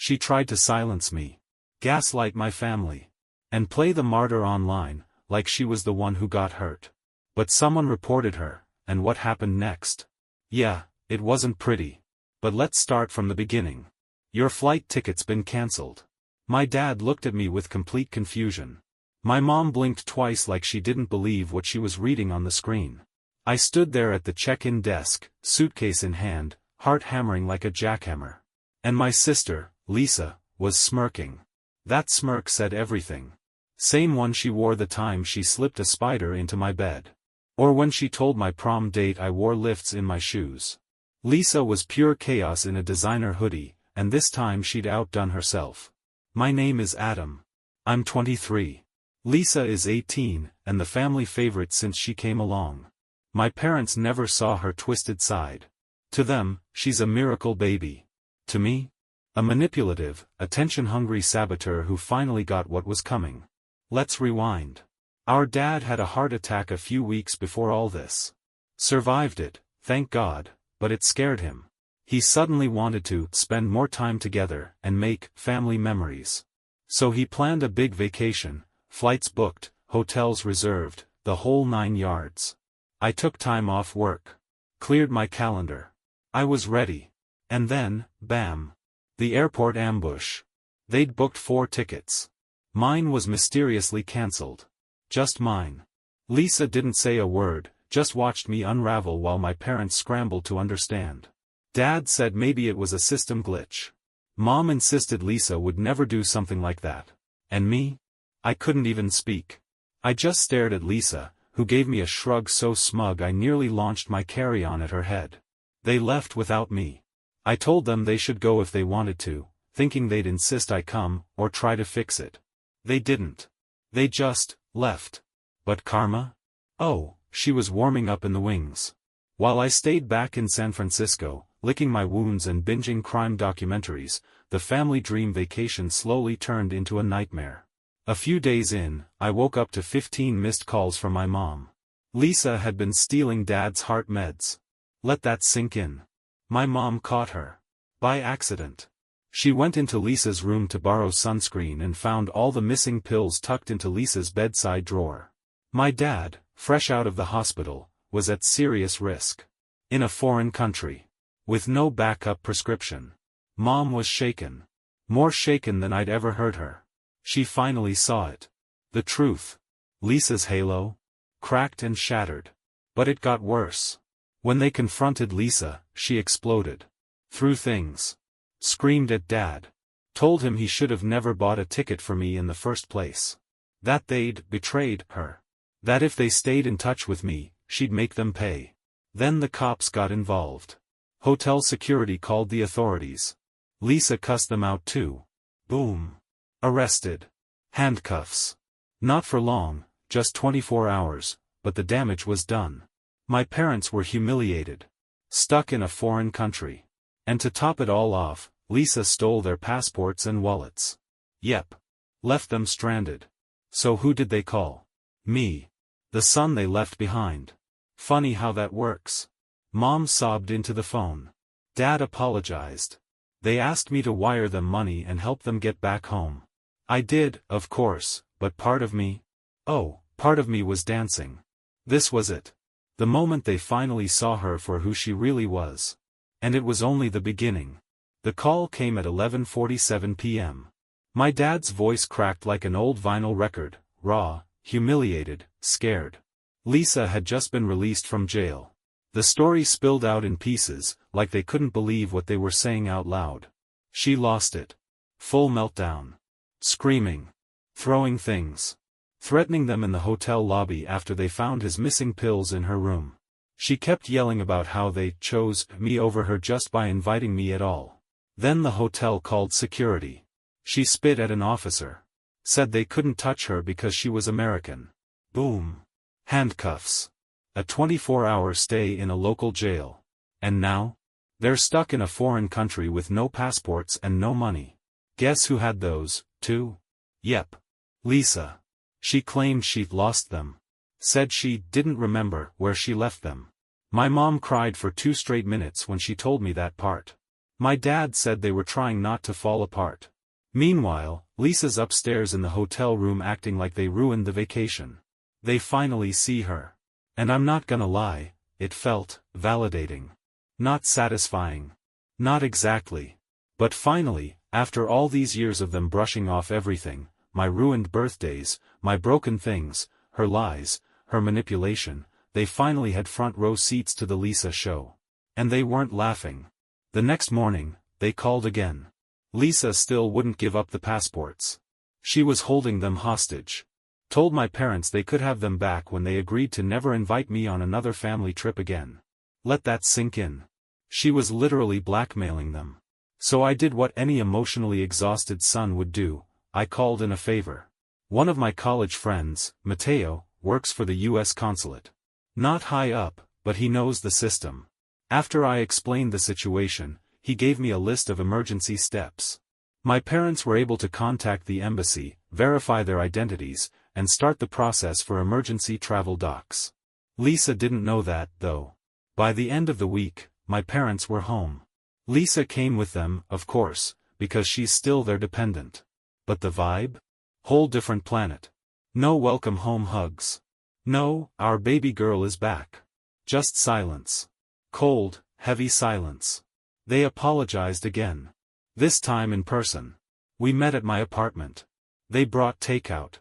She tried to silence me, gaslight my family, and play the martyr online, like she was the one who got hurt. But someone reported her, and what happened next? Yeah, it wasn't pretty. But let's start from the beginning. Your flight ticket's been cancelled. My dad looked at me with complete confusion. My mom blinked twice like she didn't believe what she was reading on the screen. I stood there at the check-in desk, suitcase in hand, heart hammering like a jackhammer. And my sister, Lisa, was smirking. That smirk said everything. Same one she wore the time she slipped a spider into my bed. Or when she told my prom date I wore lifts in my shoes. Lisa was pure chaos in a designer hoodie, and this time she'd outdone herself. My name is Adam. I'm 23. Lisa is 18, and the family favorite since she came along. My parents never saw her twisted side. To them, she's a miracle baby. To me? A manipulative, attention-hungry saboteur who finally got what was coming. Let's rewind. Our dad had a heart attack a few weeks before all this. Survived it, thank God, but it scared him. He suddenly wanted to spend more time together and make family memories. So he planned a big vacation, flights booked, hotels reserved, the whole 9 yards. I took time off work. Cleared my calendar. I was ready. And then, bam. The airport ambush. They'd booked 4 tickets. Mine was mysteriously cancelled. Just mine. Lisa didn't say a word, just watched me unravel while my parents scrambled to understand. Dad said maybe it was a system glitch. Mom insisted Lisa would never do something like that. And me? I couldn't even speak. I just stared at Lisa, who gave me a shrug so smug I nearly launched my carry-on at her head. They left without me. I told them they should go if they wanted to, thinking they'd insist I come, or try to fix it. They didn't. They just left. But karma? Oh, she was warming up in the wings. While I stayed back in San Francisco, licking my wounds and binging crime documentaries, the family dream vacation slowly turned into a nightmare. A few days in, I woke up to 15 missed calls from my mom. Lisa had been stealing Dad's heart meds. Let that sink in. My mom caught her. By accident. She went into Lisa's room to borrow sunscreen and found all the missing pills tucked into Lisa's bedside drawer. My dad, fresh out of the hospital, was at serious risk. In a foreign country. With no backup prescription. Mom was shaken. More shaken than I'd ever heard her. She finally saw it. The truth. Lisa's halo? Cracked and shattered. But it got worse. When they confronted Lisa, she exploded. Threw things. Screamed at Dad. Told him he should have never bought a ticket for me in the first place. That they'd betrayed her. That if they stayed in touch with me, she'd make them pay. Then the cops got involved. Hotel security called the authorities. Lisa cussed them out too. Boom. Arrested. Handcuffs. Not for long, just 24 hours, but the damage was done. My parents were humiliated. Stuck in a foreign country. And to top it all off, Lisa stole their passports and wallets. Yep. Left them stranded. So who did they call? Me. The son they left behind. Funny how that works. Mom sobbed into the phone. Dad apologized. They asked me to wire them money and help them get back home. I did, of course, but part of me? Oh, part of me was dancing. This was it. The moment they finally saw her for who she really was. And it was only the beginning. The call came at 11:47 p.m. My dad's voice cracked like an old vinyl record, raw, humiliated, scared. Lisa had just been released from jail. The story spilled out in pieces, like they couldn't believe what they were saying out loud. She lost it. Full meltdown. Screaming. Throwing things. Threatening them in the hotel lobby after they found his missing pills in her room. She kept yelling about how they chose me over her just by inviting me at all. Then the hotel called security. She spit at an officer. Said they couldn't touch her because she was American. Boom. Handcuffs. A 24-hour stay in a local jail. And now? They're stuck in a foreign country with no passports and no money. Guess who had those, too? Yep. Lisa. She claimed she'd lost them. Said she didn't remember where she left them. My mom cried for 2 straight minutes when she told me that part. My dad said they were trying not to fall apart. Meanwhile, Lisa's upstairs in the hotel room acting like they ruined the vacation. They finally see her. And I'm not gonna lie, it felt validating. Not satisfying. Not exactly. But finally, after all these years of them brushing off everything, my ruined birthdays, my broken things, her lies, her manipulation, they finally had front row seats to the Lisa show. And they weren't laughing. The next morning, they called again. Lisa still wouldn't give up the passports. She was holding them hostage. Told my parents they could have them back when they agreed to never invite me on another family trip again. Let that sink in. She was literally blackmailing them. So I did what any emotionally exhausted son would do, I called in a favor. One of my college friends, Mateo, works for the U.S. consulate. Not high up, but he knows the system. After I explained the situation, he gave me a list of emergency steps. My parents were able to contact the embassy, verify their identities, and start the process for emergency travel docs. Lisa didn't know that, though. By the end of the week, my parents were home. Lisa came with them, of course, because she's still their dependent. But the vibe? Whole different planet. No welcome home hugs. No, our baby girl is back. Just silence. Cold, heavy silence. They apologized again. This time in person. We met at my apartment. They brought takeout.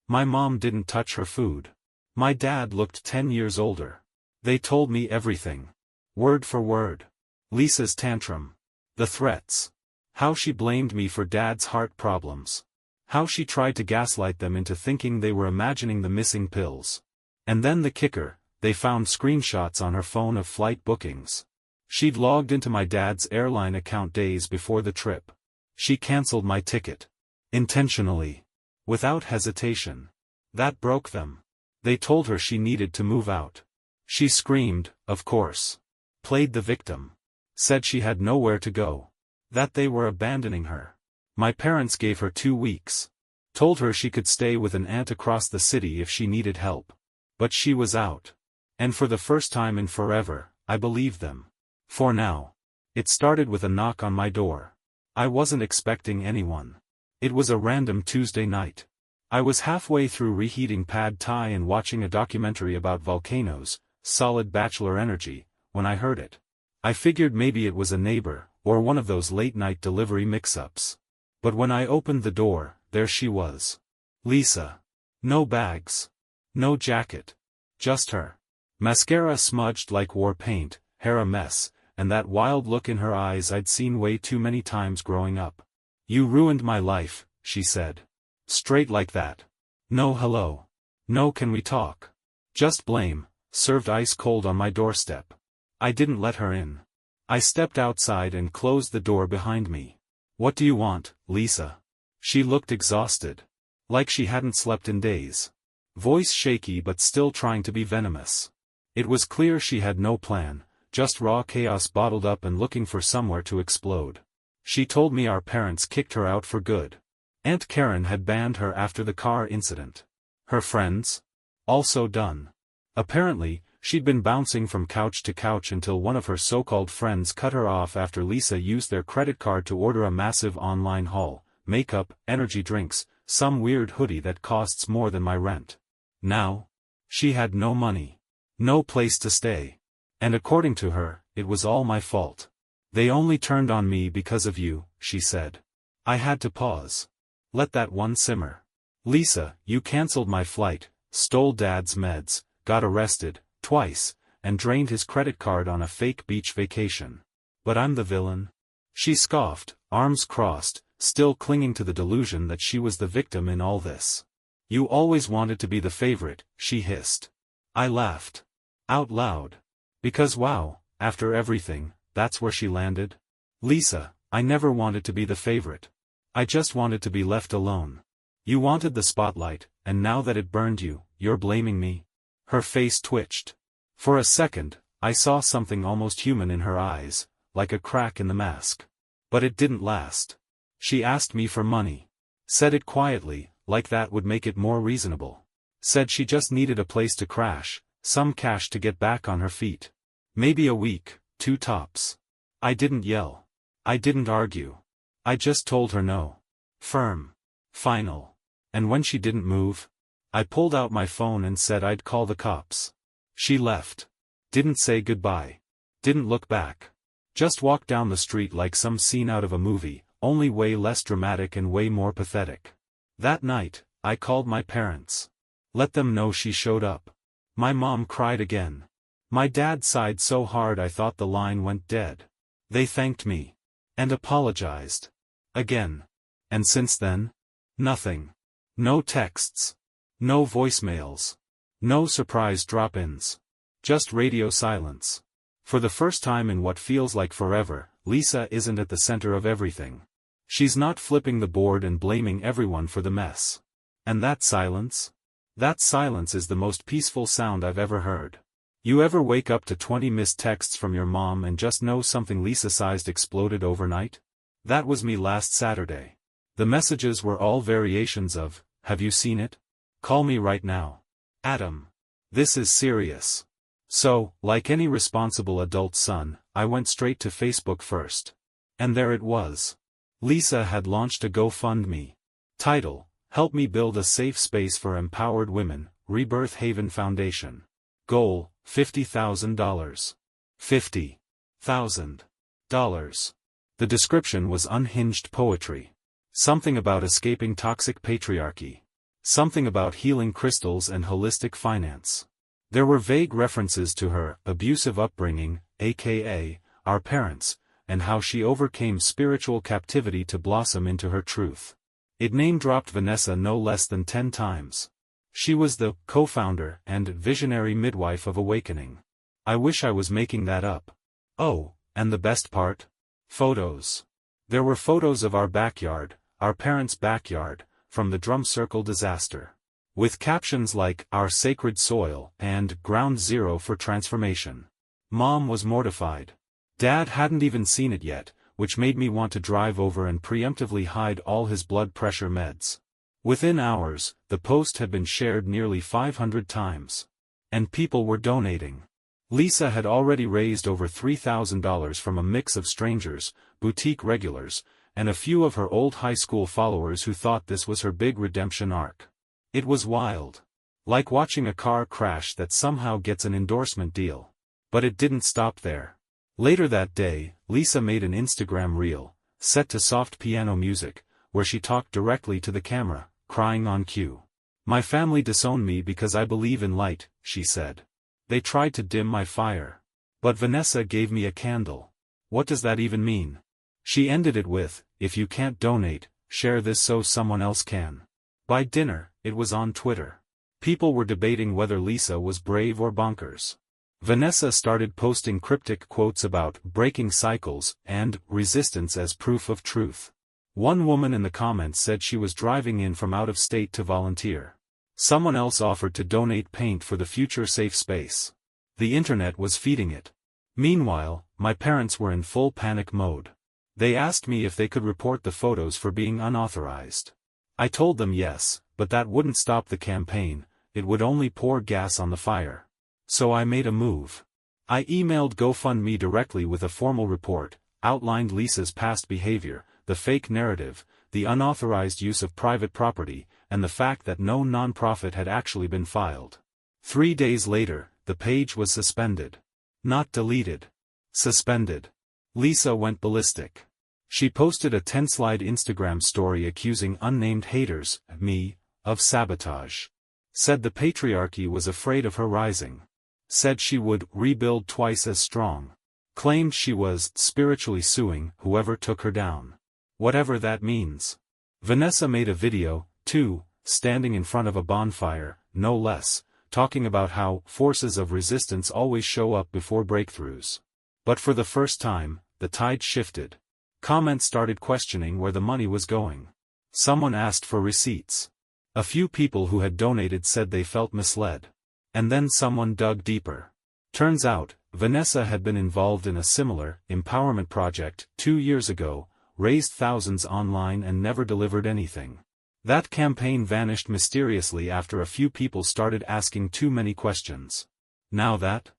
My mom didn't touch her food. My dad looked 10 years older. They told me everything. Word for word. Lisa's tantrum. The threats. How she blamed me for dad's heart problems. How she tried to gaslight them into thinking they were imagining the missing pills. And then the kicker, they found screenshots on her phone of flight bookings. She'd logged into my dad's airline account days before the trip. She canceled my ticket. Intentionally. Without hesitation. That broke them. They told her she needed to move out. She screamed, of course. Played the victim. Said she had nowhere to go. That they were abandoning her. My parents gave her 2 weeks. Told her she could stay with an aunt across the city if she needed help. But she was out. And for the first time in forever, I believed them. For now. It started with a knock on my door. I wasn't expecting anyone. It was a random Tuesday night. I was halfway through reheating pad thai and watching a documentary about volcanoes, solid bachelor energy, when I heard it. I figured maybe it was a neighbor, or one of those late-night delivery mix-ups. But when I opened the door, there she was. Lisa. No bags. No jacket. Just her. Mascara smudged like war paint, hair a mess, and that wild look in her eyes I'd seen way too many times growing up. You ruined my life, she said. Straight like that. No hello. No can we talk. Just blame, served ice cold on my doorstep. I didn't let her in. I stepped outside and closed the door behind me. What do you want, Lisa? She looked exhausted. Like she hadn't slept in days. Voice shaky but still trying to be venomous. It was clear she had no plan, just raw chaos bottled up and looking for somewhere to explode. She told me our parents kicked her out for good. Aunt Karen had banned her after the car incident. Her friends? Also done. Apparently, she'd been bouncing from couch to couch until one of her so-called friends cut her off after Lisa used their credit card to order a massive online haul, makeup, energy drinks, some weird hoodie that costs more than my rent. Now? She had no money. No place to stay. And according to her, it was all my fault. They only turned on me because of you, she said. I had to pause. Let that one simmer. Lisa, you cancelled my flight, stole Dad's meds, got arrested, twice, and drained his credit card on a fake beach vacation. But I'm the villain? She scoffed, arms crossed, still clinging to the delusion that she was the victim in all this. You always wanted to be the favorite, she hissed. I laughed. Out loud. Because wow, after everything, that's where she landed? Lisa, I never wanted to be the favorite. I just wanted to be left alone. You wanted the spotlight, and now that it burned you, you're blaming me? Her face twitched. For a second, I saw something almost human in her eyes, like a crack in the mask. But it didn't last. She asked me for money. Said it quietly, like that would make it more reasonable. Said she just needed a place to crash, some cash to get back on her feet. Maybe a week, 2 tops. I didn't yell. I didn't argue. I just told her no. Firm. Final. And when she didn't move, I pulled out my phone and said I'd call the cops. She left. Didn't say goodbye. Didn't look back. Just walked down the street like some scene out of a movie, only way less dramatic and way more pathetic. That night, I called my parents. Let them know she showed up. My mom cried again. My dad sighed so hard I thought the line went dead. They thanked me. And apologized. Again. And since then? Nothing. No texts. No voicemails. No surprise drop-ins. Just radio silence. For the first time in what feels like forever, Lisa isn't at the center of everything. She's not flipping the board and blaming everyone for the mess. And that silence? That silence is the most peaceful sound I've ever heard. You ever wake up to 20 missed texts from your mom and just know something Lisa-sized exploded overnight? That was me last Saturday. The messages were all variations of, "Have you seen it? Call me right now. Adam. This is serious." So, like any responsible adult son, I went straight to Facebook first. And there it was. Lisa had launched a GoFundMe. Title: Help me build a safe space for empowered women, Rebirth Haven Foundation. Goal: $50,000. $50,000. The description was unhinged poetry. Something about escaping toxic patriarchy. Something about healing crystals and holistic finance. There were vague references to her abusive upbringing, aka, our parents, and how she overcame spiritual captivity to blossom into her truth. It name-dropped Vanessa no less than 10 times. She was the co-founder and visionary midwife of Awakening. I wish I was making that up. Oh, and the best part? Photos. There were photos of our backyard, our parents' backyard, from the drum circle disaster. With captions like, "Our sacred soil," and "Ground Zero for transformation." Mom was mortified. Dad hadn't even seen it yet, which made me want to drive over and preemptively hide all his blood pressure meds. Within hours, the post had been shared nearly 500 times. And people were donating. Lisa had already raised over $3,000 from a mix of strangers, boutique regulars, and a few of her old high school followers who thought this was her big redemption arc. It was wild. Like watching a car crash that somehow gets an endorsement deal. But it didn't stop there. Later that day, Lisa made an Instagram reel, set to soft piano music, where she talked directly to the camera, crying on cue. "My family disowned me because I believe in light," she said. "They tried to dim my fire. But Vanessa gave me a candle. What does that even mean?" She ended it with, "If you can't donate, share this so someone else can." By dinner, it was on Twitter. People were debating whether Lisa was brave or bonkers. Vanessa started posting cryptic quotes about breaking cycles and resistance as proof of truth. One woman in the comments said she was driving in from out of state to volunteer. Someone else offered to donate paint for the future safe space. The internet was feeding it. Meanwhile, my parents were in full panic mode. They asked me if they could report the photos for being unauthorized. I told them yes, but that wouldn't stop the campaign, it would only pour gas on the fire. So I made a move. I emailed GoFundMe directly with a formal report, outlined Lisa's past behavior, the fake narrative, the unauthorized use of private property, and the fact that no nonprofit had actually been filed. 3 days later, the page was suspended. Not deleted. Suspended. Lisa went ballistic. She posted a 10-slide Instagram story accusing unnamed haters, me, of sabotage. Said the patriarchy was afraid of her rising. Said she would rebuild twice as strong. Claimed she was spiritually suing whoever took her down. Whatever that means. Vanessa made a video, too, standing in front of a bonfire, no less, talking about how forces of resistance always show up before breakthroughs. But for the first time, the tide shifted. Comments started questioning where the money was going. Someone asked for receipts. A few people who had donated said they felt misled. And then someone dug deeper. Turns out, Vanessa had been involved in a similar empowerment project 2 years ago, raised thousands online and never delivered anything. That campaign vanished mysteriously after a few people started asking too many questions. Now that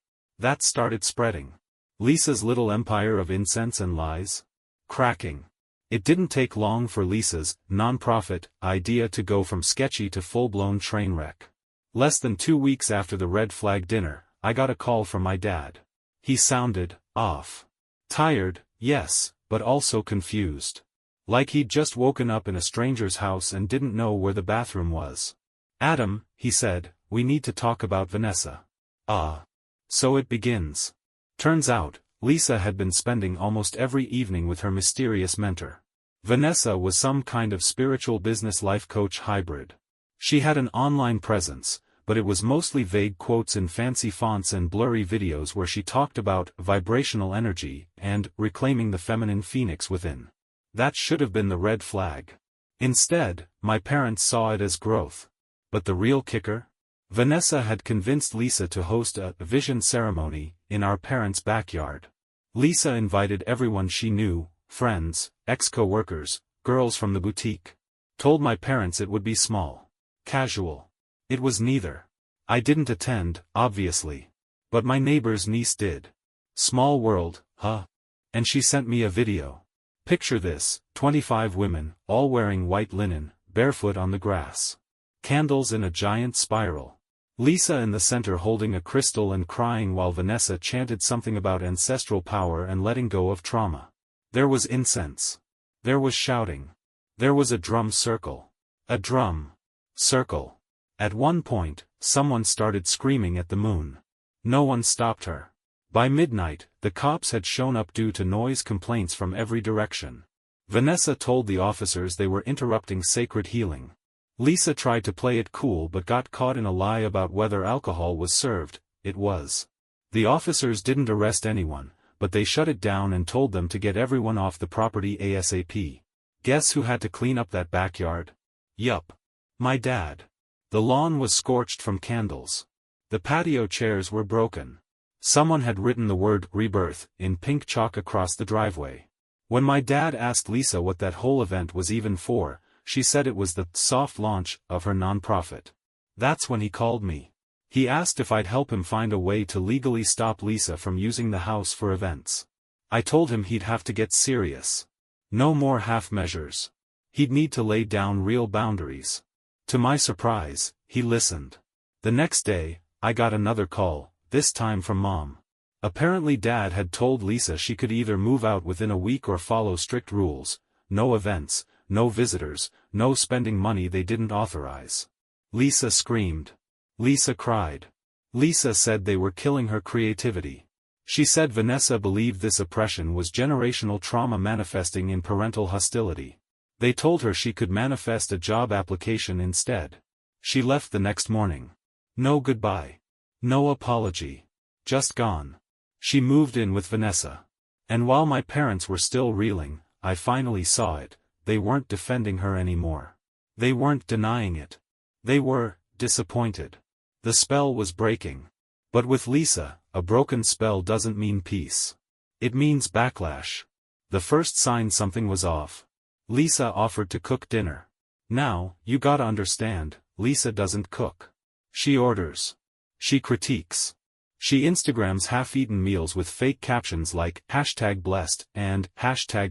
started spreading. Lisa's little empire of incense and lies? Cracking. It didn't take long for Lisa's non-profit idea to go from sketchy to full-blown train wreck. Less than 2 weeks after the red flag dinner, I got a call from my dad. He sounded off. Tired, yes, but also confused. Like he'd just woken up in a stranger's house and didn't know where the bathroom was. "Adam," he said, "we need to talk about Vanessa." Ah. So it begins. Turns out, Lisa had been spending almost every evening with her mysterious mentor. Vanessa was some kind of spiritual business life coach hybrid. She had an online presence, but it was mostly vague quotes in fancy fonts and blurry videos where she talked about vibrational energy and reclaiming the feminine phoenix within. That should have been the red flag. Instead, my parents saw it as growth. But the real kicker? Vanessa had convinced Lisa to host a vision ceremony in our parents' backyard. Lisa invited everyone she knew, friends, ex-co-workers, girls from the boutique. Told my parents it would be small. Casual. It was neither. I didn't attend, obviously. But my neighbor's niece did. Small world, huh? And she sent me a video. Picture this, 25 women, all wearing white linen, barefoot on the grass. Candles in a giant spiral. Lisa in the center holding a crystal and crying while Vanessa chanted something about ancestral power and letting go of trauma. There was incense. There was shouting. There was a drum circle. A drum circle. At one point, someone started screaming at the moon. No one stopped her. By midnight, the cops had shown up due to noise complaints from every direction. Vanessa told the officers they were interrupting sacred healing. Lisa tried to play it cool but got caught in a lie about whether alcohol was served. It was. The officers didn't arrest anyone, but they shut it down and told them to get everyone off the property ASAP. Guess who had to clean up that backyard? Yup. My dad. The lawn was scorched from candles. The patio chairs were broken. Someone had written the word rebirth in pink chalk across the driveway. When my dad asked Lisa what that whole event was even for, she said it was the soft launch of her nonprofit. That's when he called me. He asked if I'd help him find a way to legally stop Lisa from using the house for events. I told him he'd have to get serious. No more half measures. He'd need to lay down real boundaries. To my surprise, he listened. The next day, I got another call, this time from Mom. Apparently Dad had told Lisa she could either move out within a week or follow strict rules: no events, no visitors, no spending money they didn't authorize. Lisa screamed. Lisa cried. Lisa said they were killing her creativity. She said Vanessa believed this oppression was generational trauma manifesting in parental hostility. They told her she could manifest a job application instead. She left the next morning. No goodbye. No apology. Just gone. She moved in with Vanessa. And while my parents were still reeling, I finally saw it. They weren't defending her anymore. They weren't denying it. They were disappointed. The spell was breaking. But with Lisa, a broken spell doesn't mean peace. It means backlash. The first sign something was off. Lisa offered to cook dinner. Now, you gotta understand, Lisa doesn't cook. She orders. She critiques. She Instagrams half-eaten meals with fake captions like #blessed and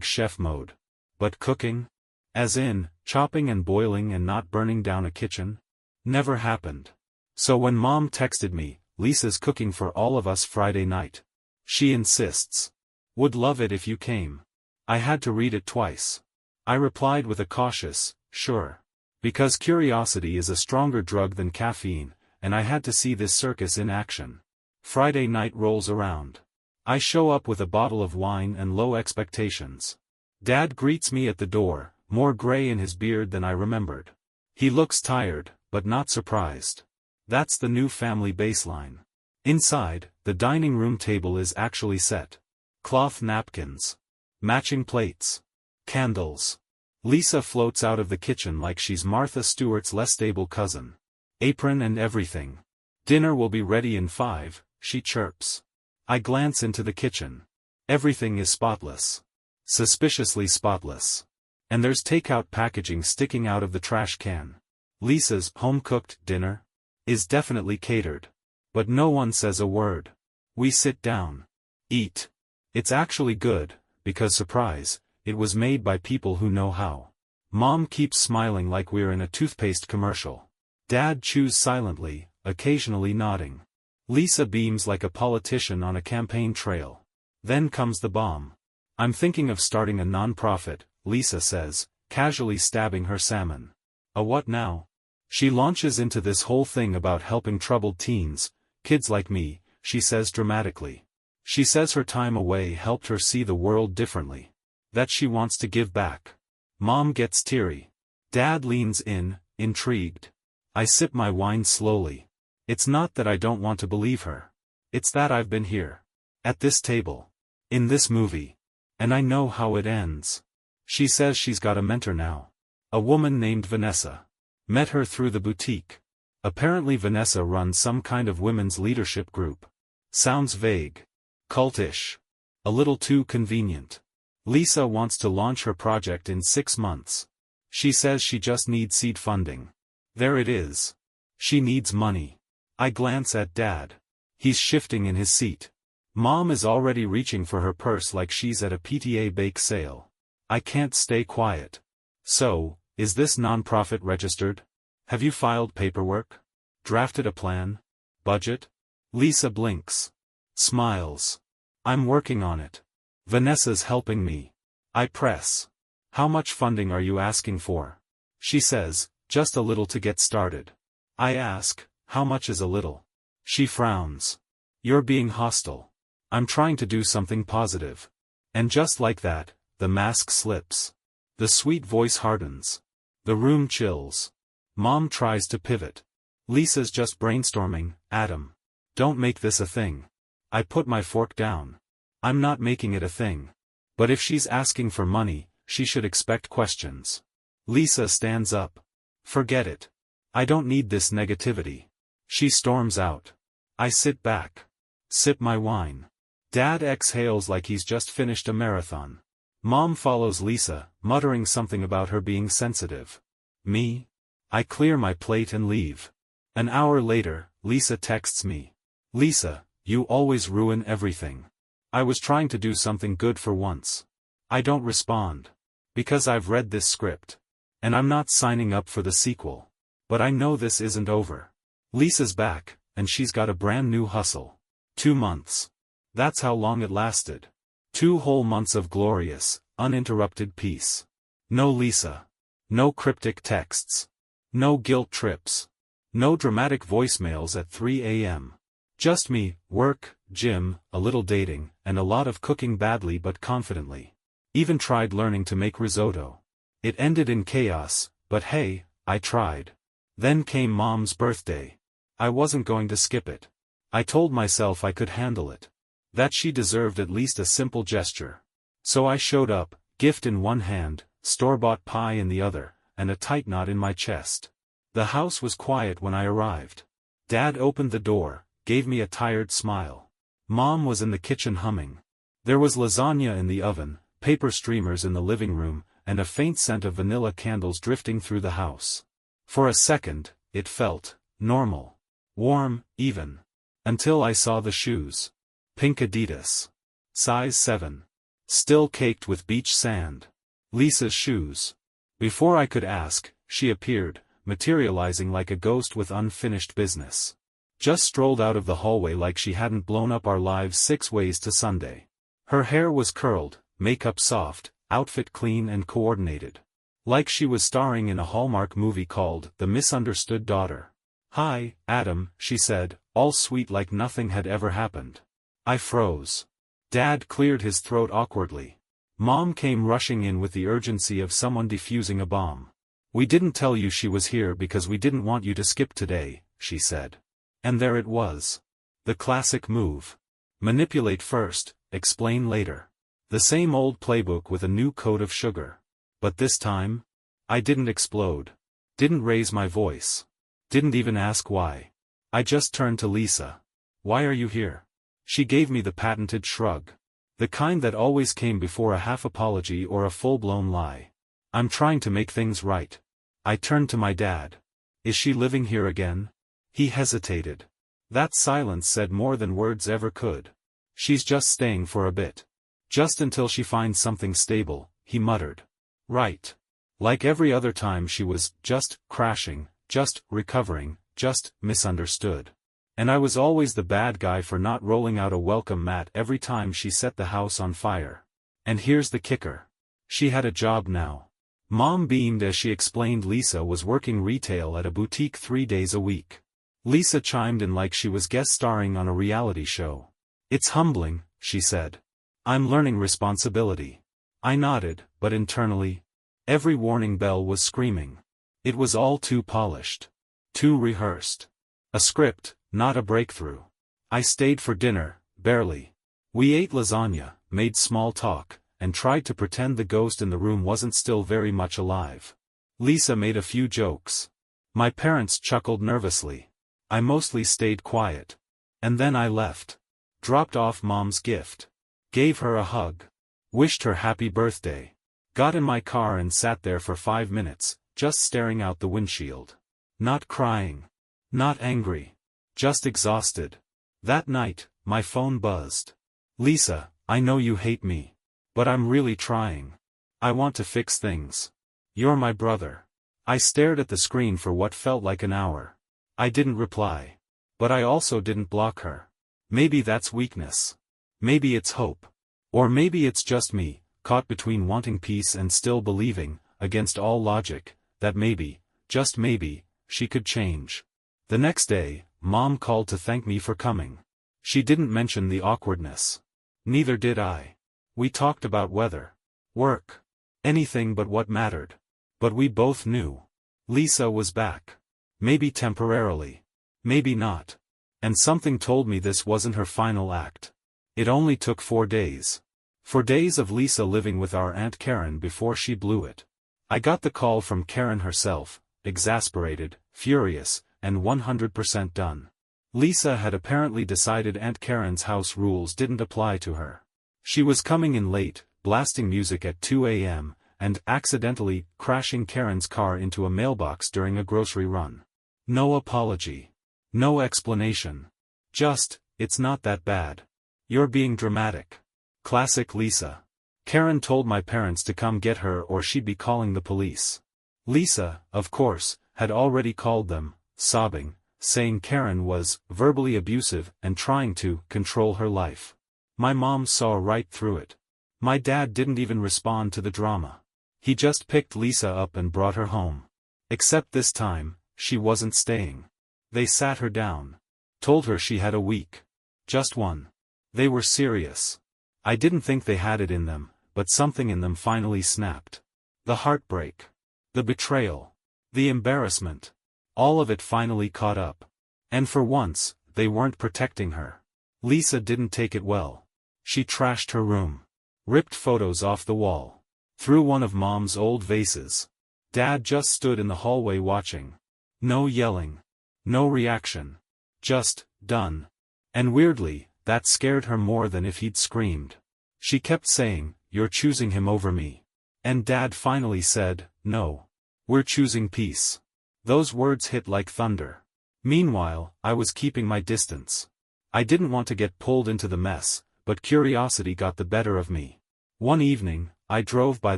#chef mode. But cooking? As in, chopping and boiling and not burning down a kitchen? Never happened. So when Mom texted me, "Lisa's cooking for all of us Friday night. She insists. Would love it if you came." I had to read it twice. I replied with a cautious, "Sure." Because curiosity is a stronger drug than caffeine, and I had to see this circus in action. Friday night rolls around. I show up with a bottle of wine and low expectations. Dad greets me at the door, more gray in his beard than I remembered. He looks tired, but not surprised. That's the new family baseline. Inside, the dining room table is actually set. Cloth napkins. Matching plates. Candles. Lisa floats out of the kitchen like she's Martha Stewart's less stable cousin. Apron and everything. "Dinner will be ready in 5, she chirps. I glance into the kitchen. Everything is spotless. Suspiciously spotless. And there's takeout packaging sticking out of the trash can. Lisa's home-cooked dinner is definitely catered. But no one says a word. We sit down. Eat. It's actually good, because surprise, It was made by people who know how. Mom keeps smiling like we're in a toothpaste commercial. Dad chews silently, occasionally nodding. Lisa beams like a politician on a campaign trail. Then comes the bomb. I'm thinking of starting a non-profit, Lisa says, casually stabbing her salmon. A what now? She launches into this whole thing about helping troubled teens, kids like me, she says dramatically. She says her time away helped her see the world differently. That she wants to give back. Mom gets teary. Dad leans in, intrigued. I sip my wine slowly. It's not that I don't want to believe her. It's that I've been here. At this table. In this movie. And I know how it ends. She says she's got a mentor now. A woman named Vanessa. Met her through the boutique. Apparently Vanessa runs some kind of women's leadership group. Sounds vague. Cultish. A little too convenient. Lisa wants to launch her project in 6 months. She says she just needs seed funding. There it is. She needs money. I glance at Dad. He's shifting in his seat. Mom is already reaching for her purse like she's at a PTA bake sale. I can't stay quiet. So, is this nonprofit registered? Have you filed paperwork? Drafted a plan? Budget? Lisa blinks. Smiles. I'm working on it. Vanessa's helping me. I press. How much funding are you asking for? She says, just a little to get started. I ask, how much is a little? She frowns. You're being hostile. I'm trying to do something positive. And just like that, the mask slips. The sweet voice hardens. The room chills. Mom tries to pivot. Lisa's just brainstorming, Adam. Don't make this a thing. I put my fork down. I'm not making it a thing. But if she's asking for money, she should expect questions. Lisa stands up. Forget it. I don't need this negativity. She storms out. I sit back. Sip my wine. Dad exhales like he's just finished a marathon. Mom follows Lisa, muttering something about her being sensitive. Me? I clear my plate and leave. An hour later, Lisa texts me. Lisa, you always ruin everything. I was trying to do something good for once. I don't respond. Because I've read this script. And I'm not signing up for the sequel. But I know this isn't over. Lisa's back, and she's got a brand new hustle. 2 months. That's how long it lasted. 2 whole months of glorious, uninterrupted peace. No Lisa. No cryptic texts. No guilt trips. No dramatic voicemails at 3 a.m. Just me, work, gym, a little dating, and a lot of cooking badly but confidently. Even tried learning to make risotto. It ended in chaos, but hey, I tried. Then came Mom's birthday. I wasn't going to skip it. I told myself I could handle it. That she deserved at least a simple gesture. So I showed up, gift in one hand, store-bought pie in the other, and a tight knot in my chest. The house was quiet when I arrived. Dad opened the door, gave me a tired smile. Mom was in the kitchen humming. There was lasagna in the oven, paper streamers in the living room, and a faint scent of vanilla candles drifting through the house. For a second, it felt normal. Warm, even. Until I saw the shoes. Pink Adidas. Size 7. Still caked with beach sand. Lisa's shoes. Before I could ask, she appeared, materializing like a ghost with unfinished business. Just strolled out of the hallway like she hadn't blown up our lives 6 ways to Sunday. Her hair was curled, makeup soft, outfit clean and coordinated. Like she was starring in a Hallmark movie called The Misunderstood Daughter. Hi, Adam, she said, all sweet like nothing had ever happened. I froze. Dad cleared his throat awkwardly. Mom came rushing in with the urgency of someone defusing a bomb. We didn't tell you she was here because we didn't want you to skip today, she said. And there it was. The classic move. Manipulate first, explain later. The same old playbook with a new coat of sugar. But this time? I didn't explode. Didn't raise my voice. Didn't even ask why. I just turned to Lisa. Why are you here? She gave me the patented shrug. The kind that always came before a half apology or a full-blown lie. I'm trying to make things right. I turned to my dad. Is she living here again? He hesitated. That silence said more than words ever could. She's just staying for a bit. Just until she finds something stable, he muttered. Right. Like every other time she was just crashing, just recovering, just misunderstood. And I was always the bad guy for not rolling out a welcome mat every time she set the house on fire. And here's the kicker. She had a job now. Mom beamed as she explained Lisa was working retail at a boutique 3 days a week. Lisa chimed in like she was guest starring on a reality show. It's humbling, she said. I'm learning responsibility. I nodded, but internally, every warning bell was screaming. It was all too polished. Too rehearsed. A script, not a breakthrough. I stayed for dinner, barely. We ate lasagna, made small talk, and tried to pretend the ghost in the room wasn't still very much alive. Lisa made a few jokes. My parents chuckled nervously. I mostly stayed quiet. And then I left. Dropped off Mom's gift. Gave her a hug. Wished her happy birthday. Got in my car and sat there for 5 minutes, just staring out the windshield. Not crying. Not angry. Just exhausted. That night, my phone buzzed. Lisa, I know you hate me. But I'm really trying. I want to fix things. You're my brother. I stared at the screen for what felt like an hour. I didn't reply. But I also didn't block her. Maybe that's weakness. Maybe it's hope. Or maybe it's just me, caught between wanting peace and still believing, against all logic, that maybe, just maybe, she could change. The next day, Mom called to thank me for coming. She didn't mention the awkwardness. Neither did I. We talked about weather. Work. Anything but what mattered. But we both knew. Lisa was back. Maybe temporarily. Maybe not. And something told me this wasn't her final act. It only took 4 days. 4 days of Lisa living with our Aunt Karen before she blew it. I got the call from Karen herself, exasperated, furious, and 100% done. Lisa had apparently decided Aunt Karen's house rules didn't apply to her. She was coming in late, blasting music at 2 a.m., and accidentally crashing Karen's car into a mailbox during a grocery run. No apology. No explanation. Just, it's not that bad. You're being dramatic. Classic Lisa. Karen told my parents to come get her or she'd be calling the police. Lisa, of course, had already called them, sobbing, saying Karen was verbally abusive and trying to control her life. My mom saw right through it. My dad didn't even respond to the drama. He just picked Lisa up and brought her home. Except this time, she wasn't staying. They sat her down. Told her she had a week. Just one. They were serious. I didn't think they had it in them, but something in them finally snapped. The heartbreak. The betrayal. The embarrassment. All of it finally caught up. And for once, they weren't protecting her. Lisa didn't take it well. She trashed her room. Ripped photos off the wall. Threw one of Mom's old vases. Dad just stood in the hallway watching. No yelling. No reaction. Just, done. And weirdly, that scared her more than if he'd screamed. She kept saying, "You're choosing him over me." And Dad finally said, "No. We're choosing peace." Those words hit like thunder. Meanwhile, I was keeping my distance. I didn't want to get pulled into the mess, but curiosity got the better of me. One evening, I drove by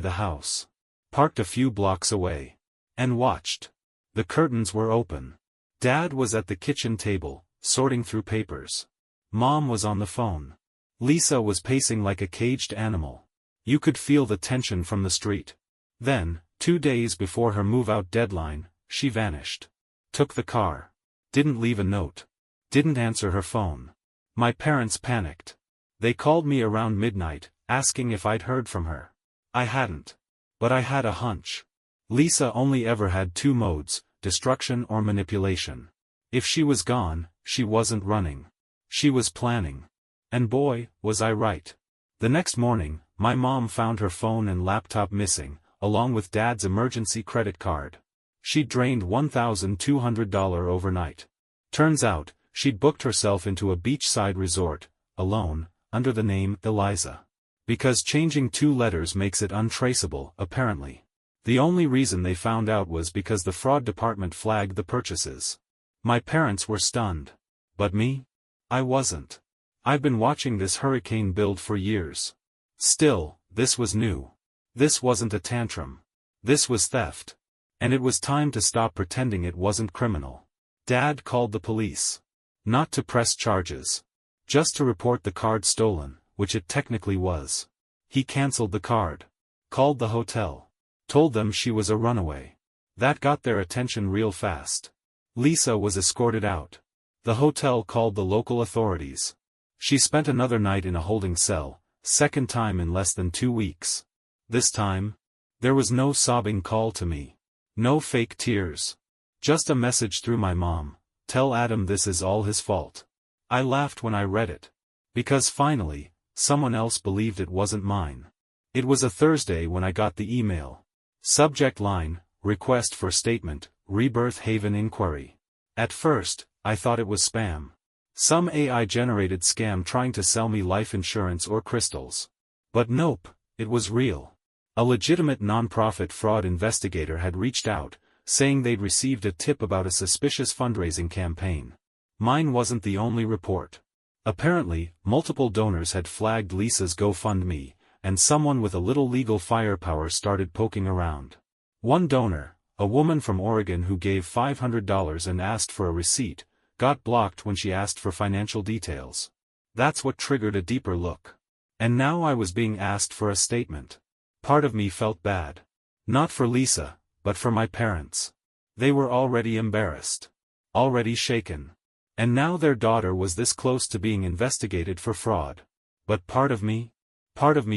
the house. Parked a few blocks away. And watched. The curtains were open. Dad was at the kitchen table, sorting through papers. Mom was on the phone. Lisa was pacing like a caged animal. You could feel the tension from the street. Then, 2 days before her move-out deadline, she vanished. Took the car. Didn't leave a note. Didn't answer her phone. My parents panicked. They called me around midnight, asking if I'd heard from her. I hadn't. But I had a hunch. Lisa only ever had 2 modes, destruction or manipulation. If she was gone, she wasn't running. She was planning. And boy, was I right. The next morning, my mom found her phone and laptop missing, along with Dad's emergency credit card. She'd drained $1,200 overnight. Turns out, she'd booked herself into a beachside resort, alone, under the name Eliza. Because changing 2 letters makes it untraceable, apparently. The only reason they found out was because the fraud department flagged the purchases. My parents were stunned. But me? I wasn't. I've been watching this hurricane build for years. Still, this was new. This wasn't a tantrum. This was theft. And it was time to stop pretending it wasn't criminal. Dad called the police. Not to press charges. Just to report the card stolen, which it technically was. He cancelled the card. Called the hotel. Told them she was a runaway. That got their attention real fast. Lisa was escorted out. The hotel called the local authorities. She spent another night in a holding cell, second time in less than 2 weeks. This time, there was no sobbing call to me. No fake tears. Just a message through my mom, "Tell Adam this is all his fault." I laughed when I read it. Because finally, someone else believed it wasn't mine. It was a Thursday when I got the email. Subject line, "Request for statement, Rebirth Haven inquiry." At first, I thought it was spam. Some AI-generated scam trying to sell me life insurance or crystals. But nope, it was real. A legitimate non-profit fraud investigator had reached out, saying they'd received a tip about a suspicious fundraising campaign. Mine wasn't the only report. Apparently, multiple donors had flagged Lisa's GoFundMe, and someone with a little legal firepower started poking around. One donor, a woman from Oregon who gave $500 and asked for a receipt, got blocked when she asked for financial details. That's what triggered a deeper look. And now I was being asked for a statement. Part of me felt bad. Not for Lisa, but for my parents. They were already embarrassed. Already shaken. And now their daughter was this close to being investigated for fraud. But part of me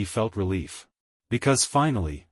felt relief. Because finally,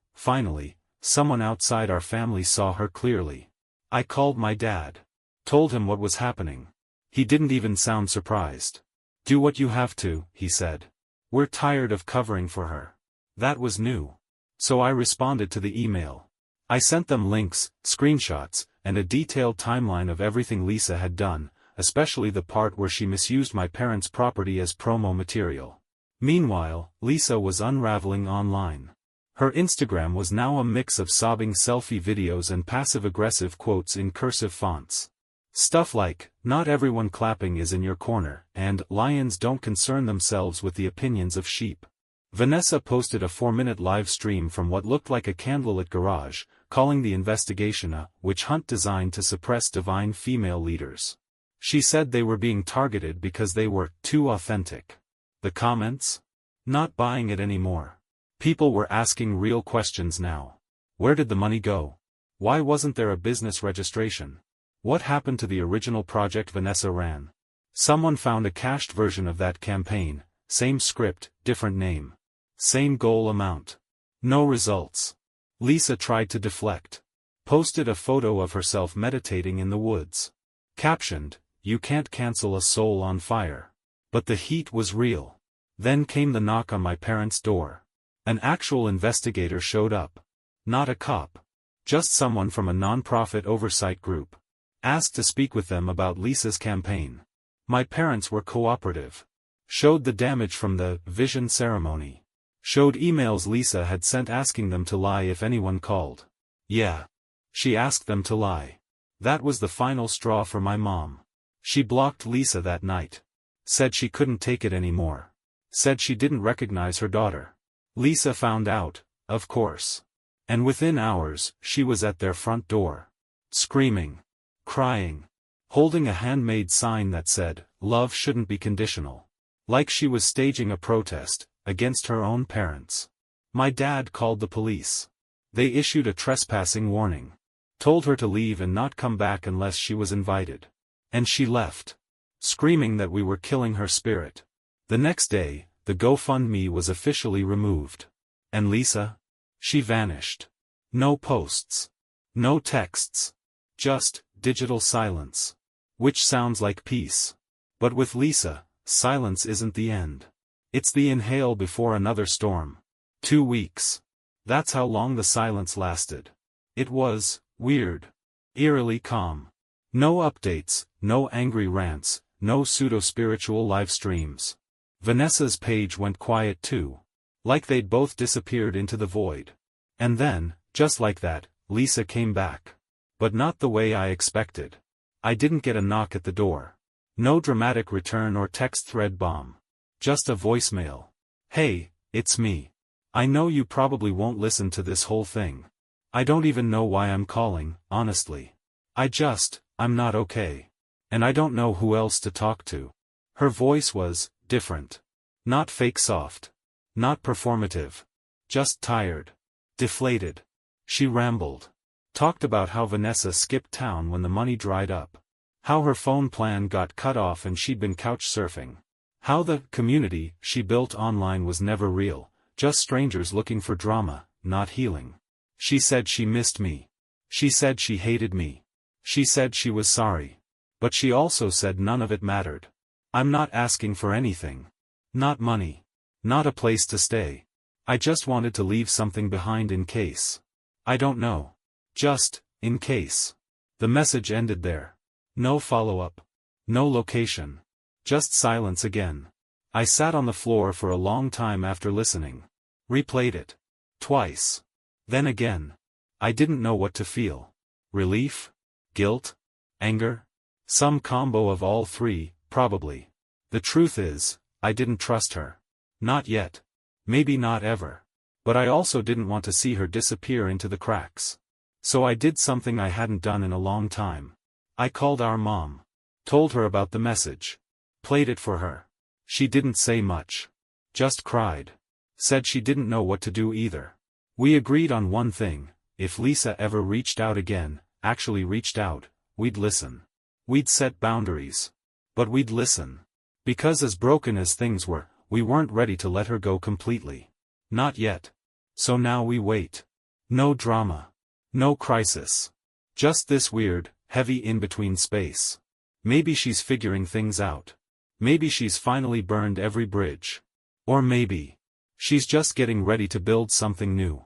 someone outside our family saw her clearly. I called my dad. Told him what was happening. He didn't even sound surprised. "Do what you have to," he said. "We're tired of covering for her." That was new. So I responded to the email. I sent them links, screenshots, and a detailed timeline of everything Lisa had done, especially the part where she misused my parents' property as promo material. Meanwhile, Lisa was unraveling online. Her Instagram was now a mix of sobbing selfie videos and passive-aggressive quotes in cursive fonts. Stuff like, "Not everyone clapping is in your corner," and "Lions don't concern themselves with the opinions of sheep." Vanessa posted a 4-minute live stream from what looked like a candlelit garage, calling the investigation a witch hunt designed to suppress divine female leaders. She said they were being targeted because they were too authentic. The comments? Not buying it anymore. People were asking real questions now. Where did the money go? Why wasn't there a business registration? What happened to the original project Vanessa ran? Someone found a cached version of that campaign, same script, different name. Same goal amount. No results. Lisa tried to deflect. Posted a photo of herself meditating in the woods. Captioned, "You can't cancel a soul on fire." But the heat was real. Then came the knock on my parents' door. An actual investigator showed up. Not a cop. Just someone from a non-profit oversight group. Asked to speak with them about Lisa's campaign. My parents were cooperative. Showed the damage from the vision ceremony. Showed emails Lisa had sent asking them to lie if anyone called. Yeah. She asked them to lie. That was the final straw for my mom. She blocked Lisa that night. Said she couldn't take it anymore. Said she didn't recognize her daughter. Lisa found out, of course. And within hours, she was at their front door. Screaming. Crying. Holding a handmade sign that said, "Love shouldn't be conditional." Like she was staging a protest against her own parents. My dad called the police. They issued a trespassing warning. Told her to leave and not come back unless she was invited. And she left. Screaming that we were killing her spirit. The next day, the GoFundMe was officially removed. And Lisa? She vanished. No posts. No texts. Just digital silence. Which sounds like peace. But with Lisa, silence isn't the end. It's the inhale before another storm. 2 weeks. That's how long the silence lasted. It was weird. Eerily calm. No updates, no angry rants, no pseudo-spiritual live streams. Vanessa's page went quiet too. Like they'd both disappeared into the void. And then, just like that, Lisa came back. But not the way I expected. I didn't get a knock at the door. No dramatic return or text thread bomb. Just a voicemail. "Hey, it's me. I know you probably won't listen to this whole thing. I don't even know why I'm calling, honestly. I'm not okay. And I don't know who else to talk to. Her voice was different. Not fake soft. Not performative. Just tired. Deflated. She rambled. Talked about how Vanessa skipped town when the money dried up. How her phone plan got cut off and she'd been couch surfing. How the community she built online was never real, just strangers looking for drama, not healing. She said she missed me. She said she hated me. She said she was sorry. But she also said none of it mattered. I'm not asking for anything. Not money. Not a place to stay. I just wanted to leave something behind in case. I don't know. Just, in case. The message ended there. No follow-up. No location. Just silence again. I sat on the floor for a long time after listening. Replayed it. Twice. Then again. I didn't know what to feel. Relief? Guilt? Anger? Some combo of all three, probably. The truth is, I didn't trust her. Not yet. Maybe not ever. But I also didn't want to see her disappear into the cracks. So I did something I hadn't done in a long time. I called our mom. Told her about the message. Played it for her. She didn't say much. Just cried. Said she didn't know what to do either. We agreed on one thing: if Lisa ever reached out again, actually reached out, we'd listen. We'd set boundaries. But we'd listen. Because as broken as things were, we weren't ready to let her go completely. Not yet. So now we wait. No drama. No crisis. Just this weird, heavy in-between space. Maybe she's figuring things out. Maybe she's finally burned every bridge. Or maybe she's just getting ready to build something new.